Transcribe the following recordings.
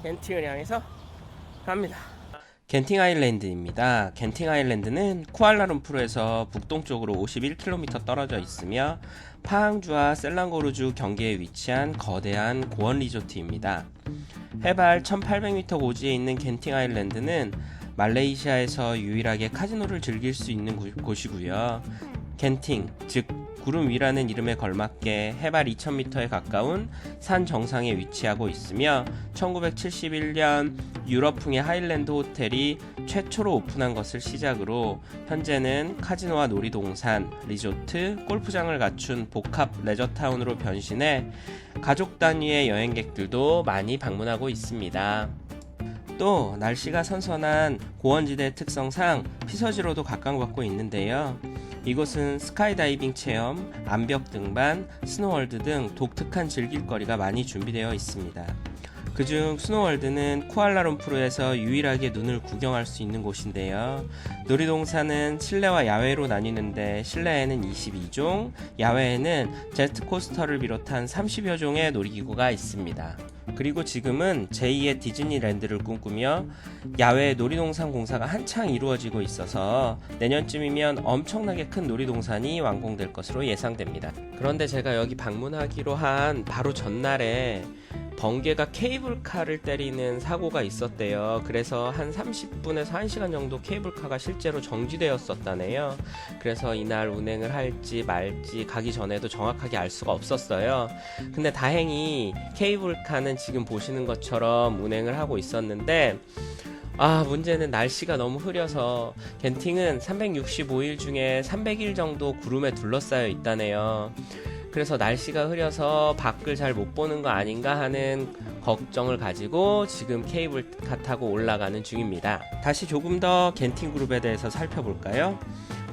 겐팅을 향해서 갑니다. 겐팅 아일랜드입니다. 겐팅 아일랜드는 쿠알라룸푸르에서 북동쪽으로 51km 떨어져 있으며 파항주와 셀랑고르주 경계에 위치한 거대한 고원 리조트입니다. 해발 1800m 고지에 있는 겐팅 아일랜드는 말레이시아에서 유일하게 카지노를 즐길 수 있는 곳이고요. 겐팅, 즉 구름 위라는 이름에 걸맞게 해발 2000m에 가까운 산 정상에 위치하고 있으며 1971년 유럽풍의 하일랜드 호텔이 최초로 오픈한 것을 시작으로 현재는 카지노와 놀이동산, 리조트, 골프장을 갖춘 복합 레저타운으로 변신해 가족 단위의 여행객들도 많이 방문하고 있습니다. 또 날씨가 선선한 고원지대 특성상 피서지로도 각광받고 있는데요. 이곳은 스카이다이빙 체험, 암벽 등반, 스노월드 등 독특한 즐길거리가 많이 준비되어 있습니다. 그중 스노월드는 쿠알라룸푸르에서 유일하게 눈을 구경할 수 있는 곳인데요. 놀이동산은 실내와 야외로 나뉘는데 실내에는 22종, 야외에는 제트코스터를 비롯한 30여 종의 놀이기구가 있습니다. 그리고 지금은 제2의 디즈니랜드를 꿈꾸며 야외 놀이동산 공사가 한창 이루어지고 있어서 내년쯤이면 엄청나게 큰 놀이동산이 완공될 것으로 예상됩니다. 그런데 제가 여기 방문하기로 한 바로 전날에 번개가 케이블카를 때리는 사고가 있었대요. 그래서 한 30분에서 1시간 정도 케이블카가 실제로 정지되었었다네요. 그래서 이날 운행을 할지 말지 가기 전에도 정확하게 알 수가 없었어요. 근데 다행히 케이블카는 지금 보시는 것처럼 운행을 하고 있었는데 문제는 날씨가 너무 흐려서 겐팅은 365일 중에 300일 정도 구름에 둘러싸여 있다네요. 그래서 날씨가 흐려서 밖을 잘 못 보는 거 아닌가 하는 걱정을 가지고 지금 케이블카 타고 올라가는 중입니다. 다시 조금 더 겐팅 그룹에 대해서 살펴볼까요?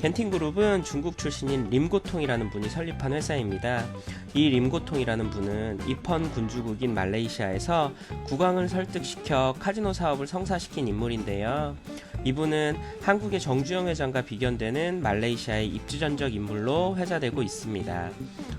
겐팅 그룹은 중국 출신인 림고통이라는 분이 설립한 회사입니다. 이 림고통이라는 분은 이펀 군주국인 말레이시아에서 국왕을 설득시켜 카지노 사업을 성사시킨 인물인데요. 이분은 한국의 정주영 회장과 비견되는 말레이시아의 입지전적 인물로 회자되고 있습니다.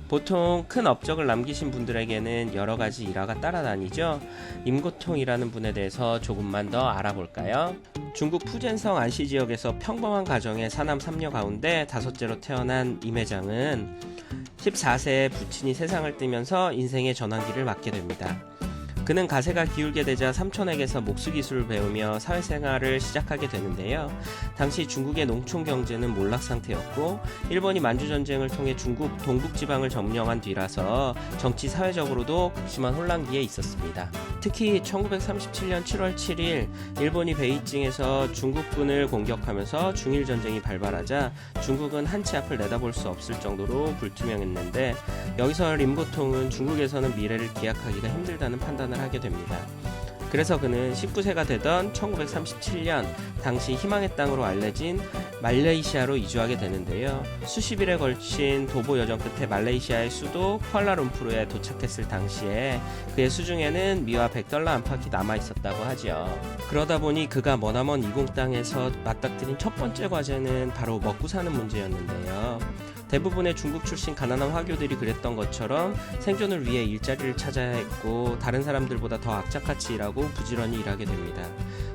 보통 큰 업적을 남기신 분들에게는 여러가지 일화가 따라다니죠. 임고통이라는 분에 대해서 조금만 더 알아볼까요? 중국 푸젠성 안시 지역에서 평범한 가정의 사남 3녀 가운데 다섯째로 태어난 임 회장은 14세에 부친이 세상을 뜨면서 인생의 전환기를 맞게 됩니다. 그는 가세가 기울게 되자 삼촌에게서 목수 기술을 배우며 사회생활을 시작하게 되는데요. 당시 중국의 농촌 경제는 몰락 상태였고 일본이 만주전쟁을 통해 중국 동북지방을 점령한 뒤라서 정치 사회적으로도 극심한 혼란기에 있었습니다. 특히 1937년 7월 7일 일본이 베이징에서 중국군을 공격하면서 중일전쟁이 발발하자 중국은 한치 앞을 내다볼 수 없을 정도로 불투명했는데 여기서 림고통은 중국에서는 미래를 기약하기가 힘들다는 판단을 하게 됩니다. 그래서 그는 19세가 되던 1937년 당시 희망의 땅으로 알려진 말레이시아로 이주하게 되는데요. 수십 일에 걸친 도보 여정 끝에 말레이시아의 수도 쿠알라룸푸르에 도착했을 당시에 그의 수중에는 미화 $100 안팎이 남아있었다고 하죠. 그러다 보니 그가 머나먼 이공 땅에서 맞닥뜨린 첫 번째 과제는 바로 먹고 사는 문제였는데요. 대부분의 중국 출신 가난한 화교들이 그랬던 것처럼 생존을 위해 일자리를 찾아야 했고 다른 사람들보다 더 악착같이 일하고 부지런히 일하게 됩니다.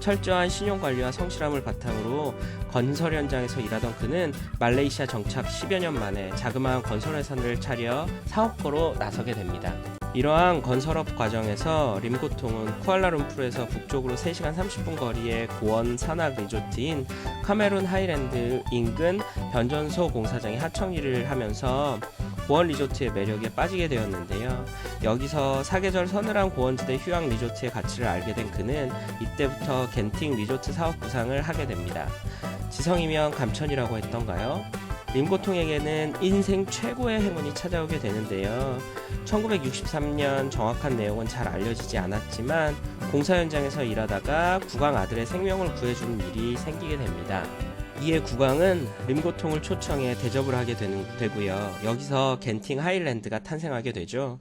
철저한 신용관리와 성실함을 바탕으로 건설 현장에서 일하던 그는 말레이시아 정착 10여 년 만에 자그마한 건설회사를 차려 사업가로 나서게 됩니다. 이러한 건설업 과정에서 림고통은 쿠알라룸푸르에서 북쪽으로 3시간 30분 거리의 고원 산악 리조트인 카메룬 하이랜드 인근 변전소 공사장에 하청 일을 하면서 고원 리조트의 매력에 빠지게 되었는데요. 여기서 사계절 서늘한 고원지대 휴양 리조트의 가치를 알게 된 그는 이때부터 겐팅 리조트 사업 구상을 하게 됩니다. 지성이면 감천이라고 했던가요? 림고통에게는 인생 최고의 행운이 찾아오게 되는데요. 1963년 정확한 내용은 잘 알려지지 않았지만 공사 현장에서 일하다가 국왕 아들의 생명을 구해주는 일이 생기게 됩니다. 이에 국왕은 림고통을 초청해 대접을 하게 되고요. 여기서 겐팅 하일랜드가 탄생하게 되죠.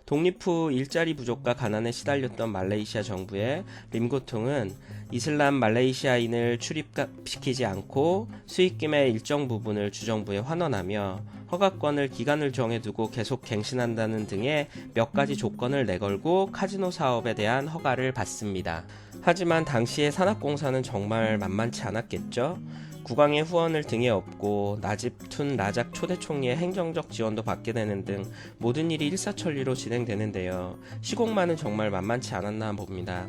독립 후 일자리 부족과 가난에 시달렸던 말레이시아 정부의 림고통은 이슬람 말레이시아인을 출입시키지 않고 수익금의 일정 부분을 주정부에 환원하며 허가권을 기간을 정해두고 계속 갱신한다는 등의 몇 가지 조건을 내걸고 카지노 사업에 대한 허가를 받습니다. 하지만 당시의 산악공사는 정말 만만치 않았겠죠. 국왕의 후원을 등에 업고 나집 툰 라작 초대 총리의 행정적 지원도 받게 되는 등 모든 일이 일사천리로 진행되는데요. 시공만은 정말 만만치 않았나 봅니다.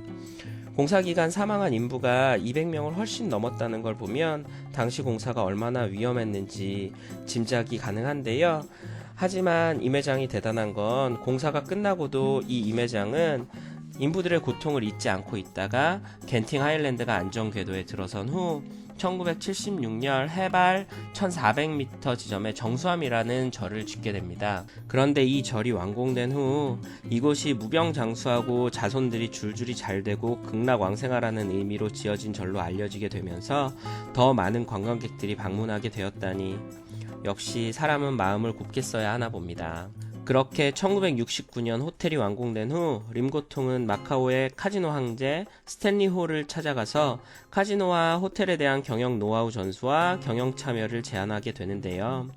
공사기간 사망한 인부가 200명을 훨씬 넘었다는 걸 보면 당시 공사가 얼마나 위험했는지 짐작이 가능한데요. 하지만 임회장이 대단한 건 공사가 끝나고도 이 임회장은 인부들의 고통을 잊지 않고 있다가 겐팅 하일랜드가 안전 궤도에 들어선 후 1976년 해발 1400m 지점에 정수함이라는 절을 짓게 됩니다. 그런데 이 절이 완공된 후 이곳이 무병장수하고 자손들이 줄줄이 잘되고 극락왕생하라는 의미로 지어진 절로 알려지게 되면서 더 많은 관광객들이 방문하게 되었다니 역시 사람은 마음을 곱게 써야 하나 봅니다. 그렇게 1969년 호텔이 완공된 후 림고통은 마카오의 카지노 황제 스탠리 호를 찾아가서 카지노와 호텔에 대한 경영 노하우 전수와 경영 참여를 제안하게 되는데요.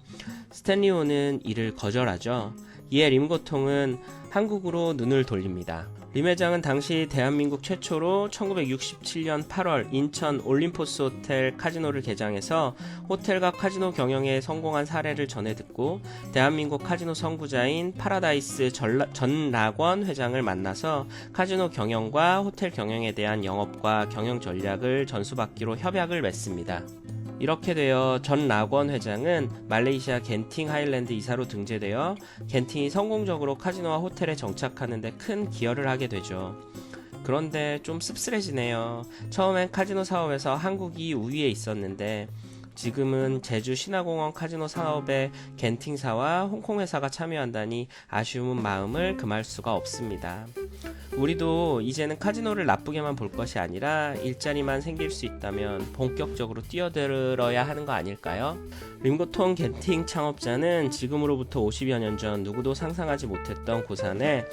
스탠리 호는 이를 거절하죠. 이에 림고통은 한국으로 눈을 돌립니다. 림 회장은 당시 대한민국 최초로 1967년 8월 인천 올림포스 호텔 카지노를 개장해서 호텔과 카지노 경영에 성공한 사례를 전해 듣고 대한민국 카지노 선구자인 파라다이스 전락원 회장을 만나서 카지노 경영과 호텔 경영에 대한 영업과 경영 전략을 전수받기로 협약을 맺습니다. 이렇게 되어 전 락원 회장은 말레이시아 겐팅 하일랜드 이사로 등재되어 겐팅이 성공적으로 카지노와 호텔에 정착하는 데 큰 기여를 하게 되죠. 그런데 좀 씁쓸해지네요. 처음엔 카지노 사업에서 한국이 우위에 있었는데 지금은 제주 신화공원 카지노 사업에 겐팅사와 홍콩회사가 참여한다니 아쉬운 마음을 금할 수가 없습니다. 우리도 이제는 카지노를 나쁘게만 볼 것이 아니라 일자리만 생길 수 있다면 본격적으로 뛰어들어야 하는 거 아닐까요? 림고통 겐팅 창업자는 지금으로부터 50여 년 전 누구도 상상하지 못했던 고산에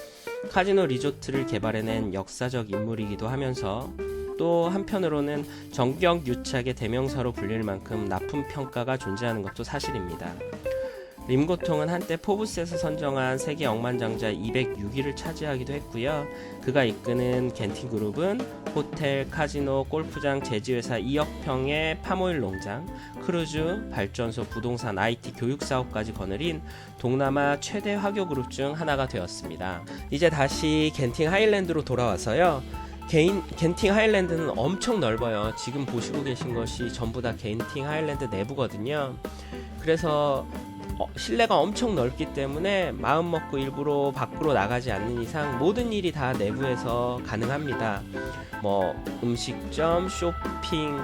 카지노 리조트를 개발해낸 역사적 인물이기도 하면서 또 한편으로는 정경유착의 대명사로 불릴 만큼 나쁜 평가가 존재하는 것도 사실입니다. 림고통은 한때 포브스에서 선정한 세계 억만장자 206위를 차지하기도 했고요. 그가 이끄는 겐팅그룹은 호텔, 카지노, 골프장, 제지회사 2억 평의 파모일 농장, 크루즈, 발전소, 부동산, IT, 교육사업까지 거느린 동남아 최대 화교그룹 중 하나가 되었습니다. 이제 다시 겐팅 하일랜드로 돌아와서요. 겐팅 하일랜드는 엄청 넓어요. 지금 보시고 계신 것이 전부 다 겐팅 하일랜드 내부거든요. 그래서 실내가 엄청 넓기 때문에 마음 먹고 일부러 밖으로 나가지 않는 이상 모든 일이 다 내부에서 가능합니다. 음식점, 쇼핑,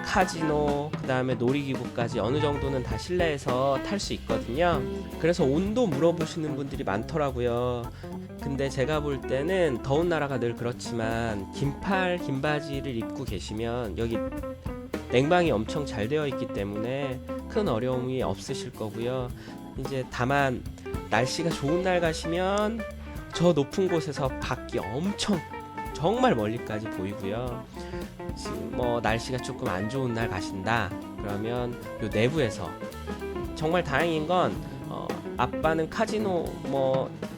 카지노, 그 다음에 놀이기구까지 어느 정도는 다 실내에서 탈 수 있거든요. 그래서 온도 물어보시는 분들이 많더라고요. 근데 제가 볼 때는 더운 나라가 늘 그렇지만 긴 바지를 입고 계시면 여기 냉방이 엄청 잘 되어 있기 때문에 큰 어려움이 없으실 거고요. 이제 다만 날씨가 좋은 날 가시면 저 높은 곳에서 밖이 엄청 정말 멀리까지 보이고요. 지금 날씨가 조금 안 좋은 날 가신다 그러면 요 내부에서 정말 다행인 건 아빠는 카지노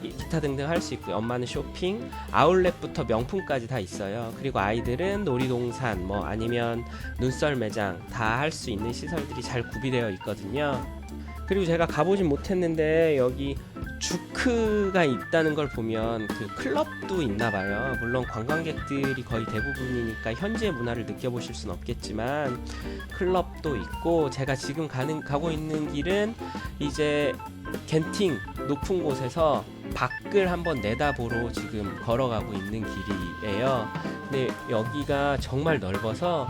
기타 등등 할 수 있고요. 엄마는 쇼핑, 아울렛부터 명품까지 다 있어요. 그리고 아이들은 놀이동산 아니면 눈썰 매장 다 할 수 있는 시설들이 잘 구비되어 있거든요. 그리고 제가 가보진 못했는데 여기 주크가 있다는 걸 보면 그 클럽도 있나봐요. 물론 관광객들이 거의 대부분이니까 현지의 문화를 느껴보실 순 없겠지만 클럽도 있고 제가 지금 가고 있는 길은 이제 겐팅 높은 곳에서 밖을 한번 내다보러 지금 걸어가고 있는 길이에요. 근데 여기가 정말 넓어서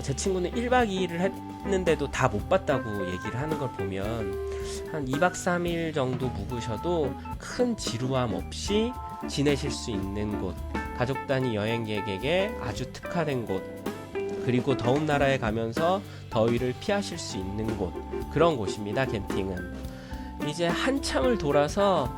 제 친구는 1박 2일을 했는데도 다 못 봤다고 얘기를 하는 걸 보면 한 2박 3일 정도 묵으셔도 큰 지루함 없이 지내실 수 있는 곳, 가족 단위 여행객에게 아주 특화된 곳, 그리고 더운 나라에 가면서 더위를 피하실 수 있는 곳, 그런 곳입니다. 겐팅은 이제 한참을 돌아서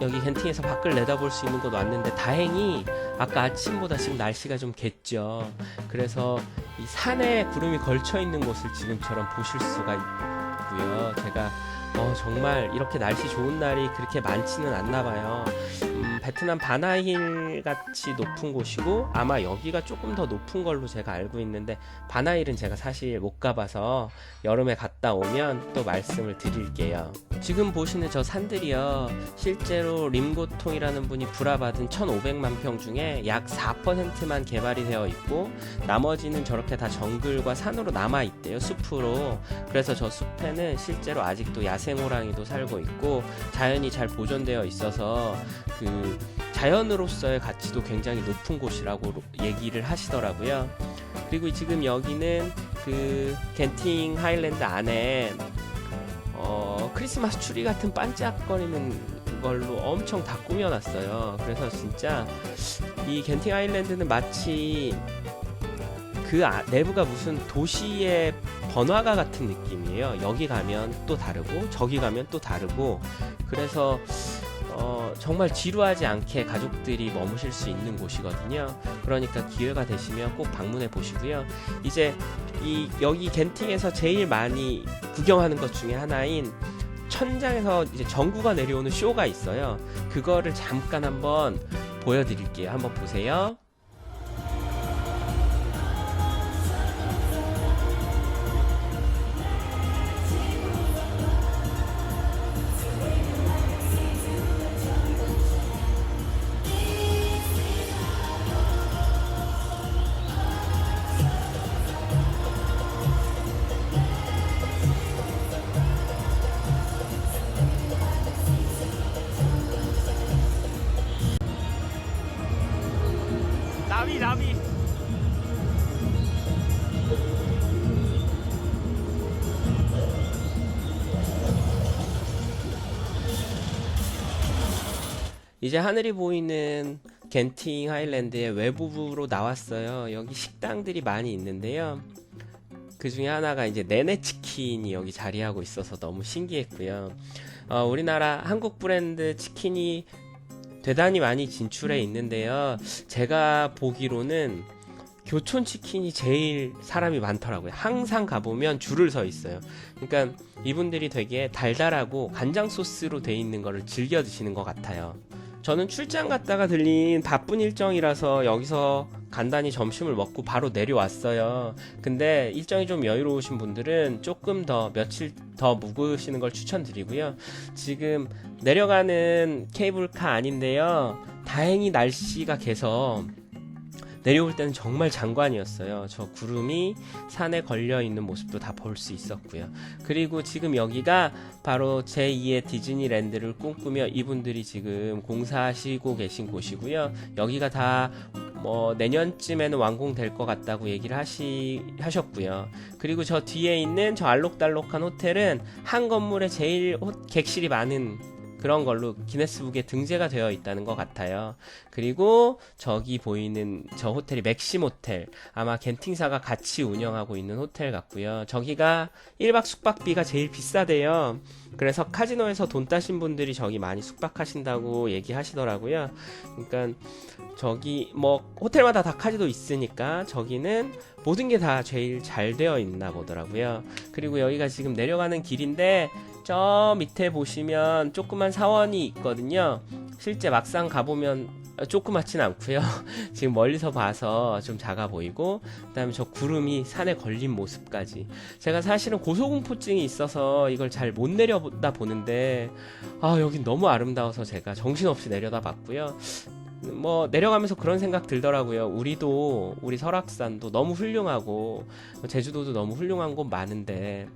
여기 겐팅에서 밖을 내다볼 수 있는 곳 왔는데, 다행히 아까 아침보다 지금 날씨가 좀 겠죠. 그래서 이 산에 구름이 걸쳐 있는 곳을 지금처럼 보실 수가 있고요. 제가 정말 이렇게 날씨 좋은 날이 그렇게 많지는 않나 봐요. 베트남 바나힐 같이 높은 곳이고, 아마 여기가 조금 더 높은 걸로 제가 알고 있는데, 바나힐은 제가 사실 못 가봐서 여름에 갔다 오면 또 말씀을 드릴게요. 지금 보시는 저 산들이요, 실제로 림고통이라는 분이 불화받은 1500만 평 중에 약 4%만 개발이 되어 있고, 나머지는 저렇게 다 정글과 산으로 남아 있대요, 숲으로. 그래서 저 숲에는 실제로 아직도 야생호랑이도 살고 있고, 자연이 잘 보존되어 있어서 그 자연으로서의 가치도 굉장히 높은 곳이라고 얘기를 하시더라고요. 그리고 지금 여기는 그 겐팅 하일랜드 안에 크리스마스 추리 같은 반짝거리는 걸로 엄청 다 꾸며놨어요. 그래서 진짜 이 겐팅 아일랜드는 마치 그 내부가 무슨 도시의 번화가 같은 느낌이에요. 여기 가면 또 다르고 저기 가면 또 다르고, 그래서 정말 지루하지 않게 가족들이 머무실 수 있는 곳이거든요. 그러니까 기회가 되시면 꼭 방문해 보시고요. 이제 여기 겐팅에서 제일 많이 구경하는 것 중에 하나인 천장에서 이제 전구가 내려오는 쇼가 있어요. 그거를 잠깐 한번 보여드릴게요. 한번 보세요. 나비. 이제 하늘이 보이는 겐팅 하일랜드의 외부로 나왔어요. 여기 식당들이 많이 있는데요. 그 중에 하나가 이제 네네치킨이 여기 자리하고 있어서 너무 신기했고요. 우리나라 한국 브랜드 치킨이 대단히 많이 진출해 있는데요. 제가 보기로는 교촌 치킨이 제일 사람이 많더라고요. 항상 가보면 줄을 서 있어요. 그러니까 이분들이 되게 달달하고 간장 소스로 돼 있는 거를 즐겨 드시는 것 같아요. 저는 출장 갔다가 들린 바쁜 일정이라서 여기서 간단히 점심을 먹고 바로 내려왔어요. 근데 일정이 좀 여유로우신 분들은 조금 더 며칠 더 묵으시는 걸 추천드리고요. 지금 내려가는 케이블카 아닌데요, 다행히 날씨가 개서 내려올 때는 정말 장관이었어요. 저 구름이 산에 걸려 있는 모습도 다 볼 수 있었고요. 그리고 지금 여기가 바로 제2의 디즈니랜드를 꿈꾸며 이분들이 지금 공사하시고 계신 곳이고요. 여기가 다 내년쯤에는 완공될 것 같다고 얘기를 하셨고요. 그리고 저 뒤에 있는 저 알록달록한 호텔은 한 건물에 제일 객실이 많은 그런 걸로 기네스북에 등재가 되어 있다는 것 같아요. 그리고 저기 보이는 저 호텔이 맥심 호텔, 아마 겐팅사가 같이 운영하고 있는 호텔 같고요. 저기가 1박 숙박비가 제일 비싸대요. 그래서 카지노에서 돈 따신 분들이 저기 많이 숙박하신다고 얘기하시더라고요. 그러니까 저기 호텔마다 다 카지노 있으니까 저기는 모든 게 다 제일 잘 되어 있나 보더라고요. 그리고 여기가 지금 내려가는 길인데 저 밑에 보시면 조그만 사원이 있거든요. 실제 막상 가보면 조그맣진 않고요. 지금 멀리서 봐서 좀 작아 보이고, 그 다음에 저 구름이 산에 걸린 모습까지. 제가 사실은 고소공포증이 있어서 이걸 잘 못 내려다 보는데 여긴 너무 아름다워서 제가 정신없이 내려다 봤고요. 내려가면서 그런 생각 들더라고요. 우리 설악산도 너무 훌륭하고 제주도도 너무 훌륭한 곳 많은데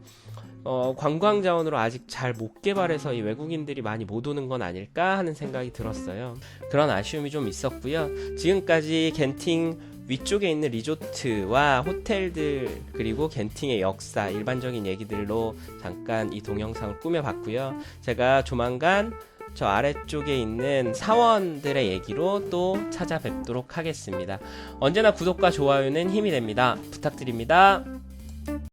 관광 자원으로 아직 잘 못 개발해서 이 외국인들이 많이 못 오는 건 아닐까 하는 생각이 들었어요. 그런 아쉬움이 좀 있었고요. 지금까지 겐팅 위쪽에 있는 리조트와 호텔들, 그리고 겐팅의 역사, 일반적인 얘기들로 잠깐 이 동영상을 꾸며봤고요. 제가 조만간 저 아래쪽에 있는 사원들의 얘기로 또 찾아뵙도록 하겠습니다. 언제나 구독과 좋아요는 힘이 됩니다. 부탁드립니다.